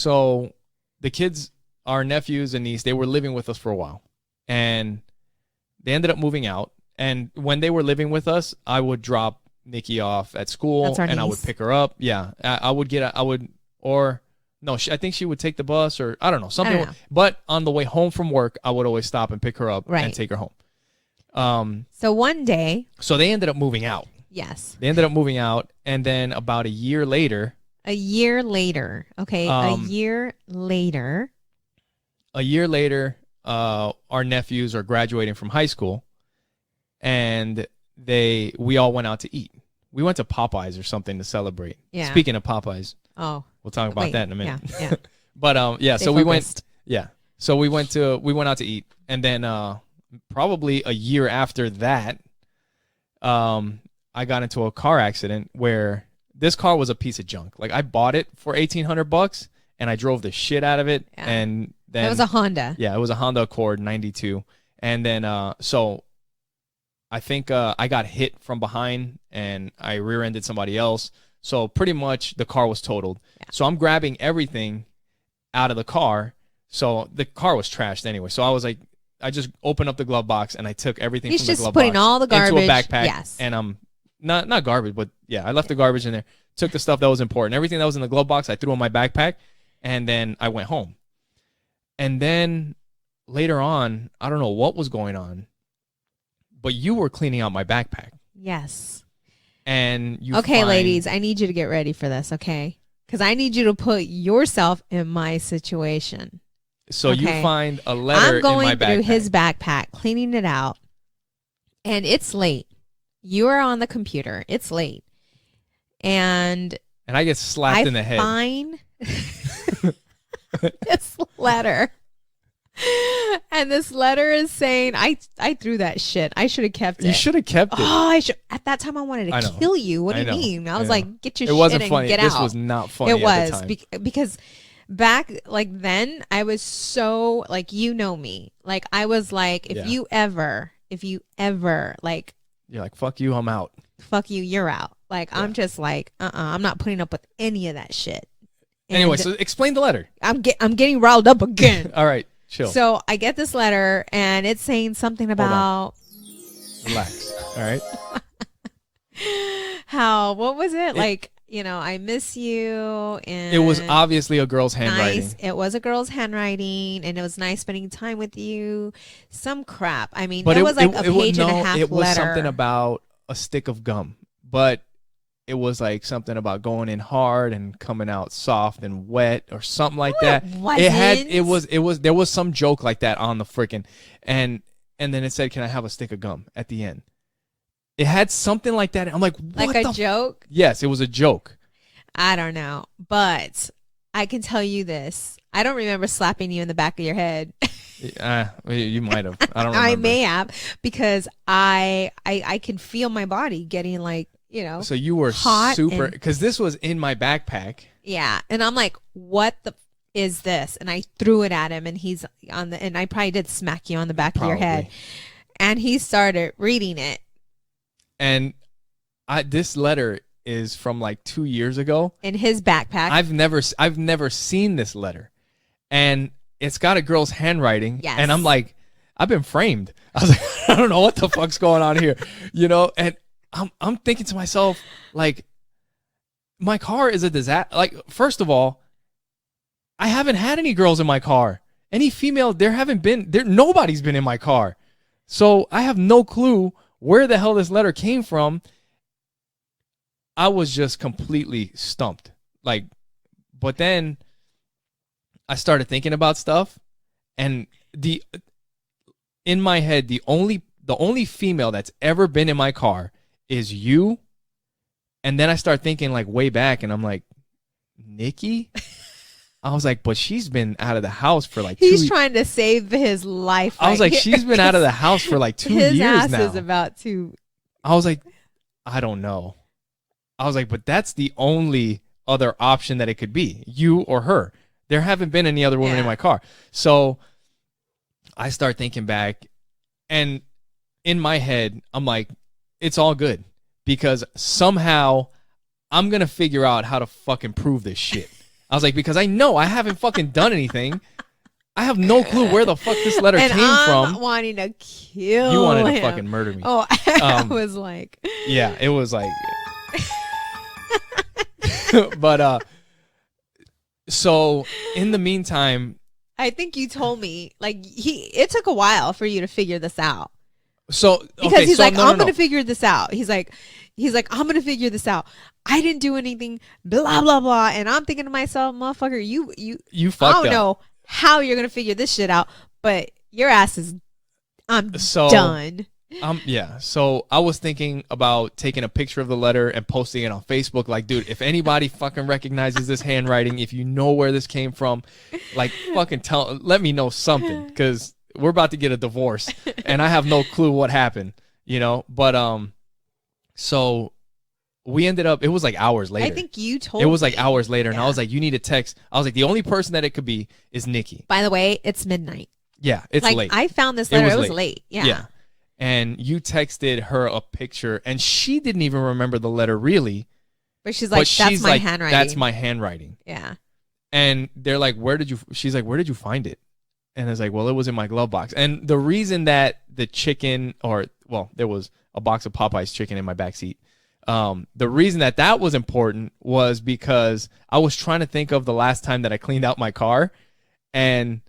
So the kids, our nephews and niece, they were living with us for a while. And they ended up moving out. And when they were living with us, I would drop Nikki off at school and I would pick her up. Yeah. I think she would take the bus or I don't know, something. I don't know. But on the way home from work, I would always stop and pick her up and take her home. So one day. So they ended up moving out. Yes. They ended up moving out. And then about a year later. Okay. A year later, our nephews are graduating from high school. And we all went out to eat. We went to Popeyes or something to celebrate. Yeah. Speaking of Popeyes. Oh. We'll talk about that in a minute. Yeah. But so we went. Yeah. So we went out to eat, and then probably a year after that, I got into a car accident where this car was a piece of junk. Like I bought it for $1,800, and I drove the shit out of it, and then it was a Honda. Yeah, it was a Honda Accord '92, and then so. I think I got hit from behind and I rear-ended somebody else. So pretty much the car was totaled. Yeah. So I'm grabbing everything out of the car. So the car was trashed anyway. So I was like, I just opened up the glove box and I took everything from the glove box. He's just putting all the garbage into a backpack. Yes. And I'm not garbage, but yeah, I left the garbage in there. Took the stuff that was important. Everything that was in the glove box, I threw in my backpack and then I went home. And then later on, I don't know what was going on. But you were cleaning out my backpack. Yes. And you ladies, I need you to get ready for this, okay? Because I need you to put yourself in my situation. So you find a letter in my backpack. I'm going through his backpack, cleaning it out, and it's late. You are on the computer. It's late. And I get slapped in the head. I find this letter. And this letter is saying, I threw that shit. I should have kept it. You should have kept it. Oh, I should. At that time, I wanted to kill you. What do you mean? I was like, get your shit wasn't and funny. Get out. This was not funny. It was at the time. Because back then, I was so like, you know me. Like I was like, if you ever like, you're like, fuck you, I'm out. Fuck you, you're out. Like I'm just like, I'm not putting up with any of that shit. Anyway, so explain the letter. I'm getting riled up again. All right. Chill. So I get this letter and it's saying something about relax. All right. What was it? Like, I miss you. And it was obviously a girl's handwriting. Nice. It was a girl's handwriting and it was nice spending time with you. Some crap. I mean, it was like a page and a half letter. It was something about a stick of gum, but it was like something about going in hard and coming out soft and wet or something like that. There was some joke like that on the freaking and then it said, "Can I have a stick of gum?" at the end. It had something like that. I'm like, what like a joke? Yes, it was a joke. I don't know, but I can tell you this. I don't remember slapping you in the back of your head. You might have. I don't remember. I may have because I can feel my body getting like, so you were super, because this was in my backpack. Yeah. And I'm like, what the is this? And I threw it at him and he's and I probably did smack you on the back of your head. And he started reading it. And this letter is from like 2 years ago. In his backpack. I've never seen this letter. And it's got a girl's handwriting. Yes. And I'm like, I've been framed. I was like, I don't know what the fuck's going on here. And I'm thinking to myself, like, my car is a disaster. Like, first of all, I haven't had any girls in my car. Any female, nobody's been in my car. So I have no clue where the hell this letter came from. I was just completely stumped. Like, but then I started thinking about stuff, and in my head, the only female that's ever been in my car is you. And then I start thinking like way back and I'm like, Nikki? I was like, but she's been out of the house for like He's trying to save his life. I was like, she's been out of the house for like 2 years now. His ass is about to. I was like, I don't know. I was like, but that's the only other option that it could be, you or her. There haven't been any other women in my car. So I start thinking back, and in my head, I'm like, it's all good because somehow I'm going to figure out how to fucking prove this shit. I was like, because I know I haven't fucking done anything. I have no clue where the fuck this letter came from. Wanting to kill You wanted him. to fucking murder me. Oh, I was like, yeah, it was like, but so in the meantime, I think you told me like it took a while for you to figure this out. So because he's like, I'm gonna figure this out. He's like, I'm gonna figure this out. I didn't do anything, blah blah blah. And I'm thinking to myself, motherfucker, you fucked up. I don't know how you're gonna figure this shit out, but your ass is, I'm done. Yeah. So I was thinking about taking a picture of the letter and posting it on Facebook. Like, dude, if anybody fucking recognizes this handwriting, if you know where this came from, like, fucking let me know something, because we're about to get a divorce and I have no clue what happened, you know? But, so we ended up, it was like hours later. I think you told me. It was like hours later. And I was like, you need to text. I was like, the only person that it could be is Nikki. By the way, it's midnight. Yeah, it's like, late. I found this letter. It was late. Yeah. Yeah. And you texted her a picture and she didn't even remember the letter really. But she's like, that's my handwriting. That's my handwriting. Yeah. And they're like, she's like, where did you find it? And it's like, well, it was in my glove box. And the reason that the chicken, there was a box of Popeye's chicken in my backseat. The reason that was important was because I was trying to think of the last time that I cleaned out my car, and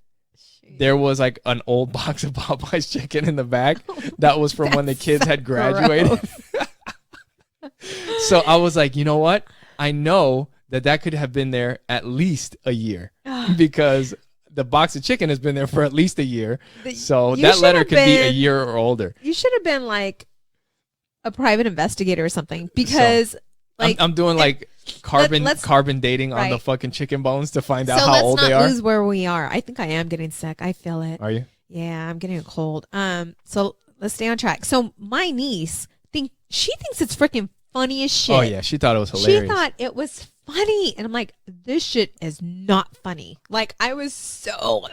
there was like an old box of Popeye's chicken in the back that was from when the kids had graduated. So I was like, you know what? I know that could have been there at least a year because the box of chicken has been there for at least a year. So that letter could be a year or older. You should have been like a private investigator or something, because I'm doing like carbon dating on the fucking chicken bones to find out how old they are. So let's not lose where we are. I think I am getting sick. I feel it. Are you? Yeah, I'm getting a cold. So let's stay on track. So my niece thinks it's freaking funny as shit. Oh yeah, she thought it was hilarious. She thought it was funny, and I'm like, this shit is not funny. Like, I was so,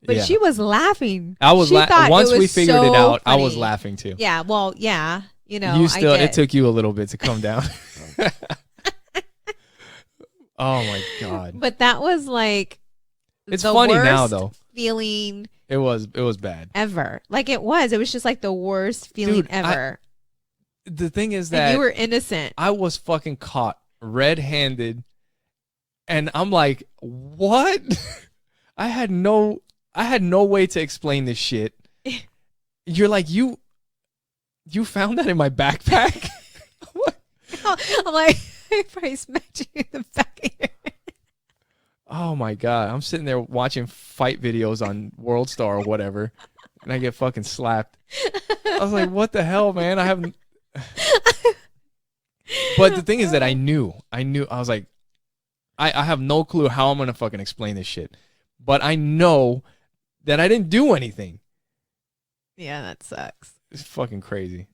but she was laughing. I was once we figured it out, funny. I was laughing too. Yeah, well, yeah, you know, it took you a little bit to come down. Oh my god! But that was like, it's funny now though. Feeling. It was bad. Ever. Like it was just like the worst feeling ever. The thing is that and you were innocent. I was fucking caught red-handed, and I'm like, what? I had no way to explain this shit. You're like, you found that in my backpack? What? I'm like, I probably smacked you in the back of your head. Oh my god. I'm sitting there watching fight videos on World Star or whatever, and I get fucking slapped. I was like, what the hell, man? I haven't. But the thing is that I knew. I was like, I have no clue how I'm gonna fucking explain this shit. But I know that I didn't do anything. Yeah, that sucks. It's fucking crazy.